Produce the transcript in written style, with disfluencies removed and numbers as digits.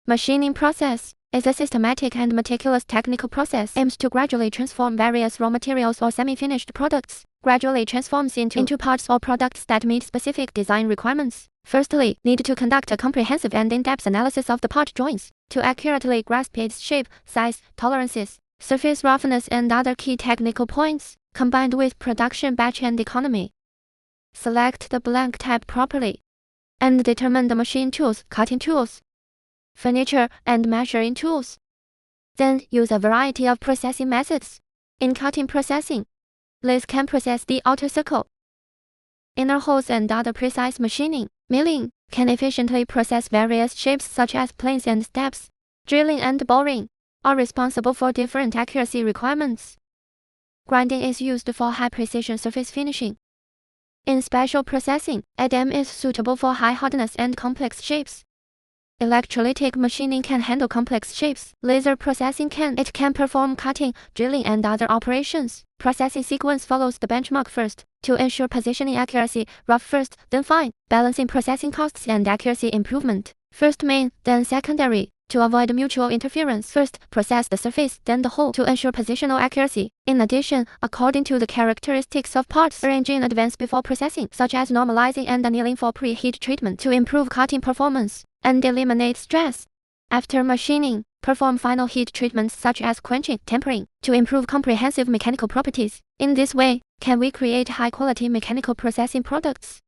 Machining process is a systematic and meticulous technical process aimed to gradually transform various raw materials or semi-finished products, gradually transforms into parts or products that meet specific design requirements. Firstly, need to conduct a comprehensive and in-depth analysis of the part joints, to accurately grasp its shape, size, tolerances, surface roughness and other key technical points, combined with production batch and economy. Select the blank type properly, and determine the machine tools, cutting tools, furniture, and measuring tools. Then use a variety of processing methods. In cutting processing, lathe can process the outer circle. Inner holes and other precise machining, milling, can efficiently process various shapes such as planes and steps. Drilling and boring are responsible for different accuracy requirements. Grinding is used for high precision surface finishing. In special processing, ADAM is suitable for high hardness and complex shapes. Electrolytic machining can handle complex shapes. Laser processing can perform cutting, drilling, and other operations. Processing sequence follows the benchmark first, to ensure positioning accuracy, rough first, then fine, balancing processing costs and accuracy improvement. First main, then secondary. To avoid mutual interference, first process the surface, then the whole to ensure positional accuracy. In addition, according to the characteristics of parts, arrange in advance before processing, such as normalizing and annealing for preheat treatment to improve cutting performance and eliminate stress. After machining, perform final heat treatments such as quenching, tempering, to improve comprehensive mechanical properties. In this way, can we create high-quality mechanical processing products.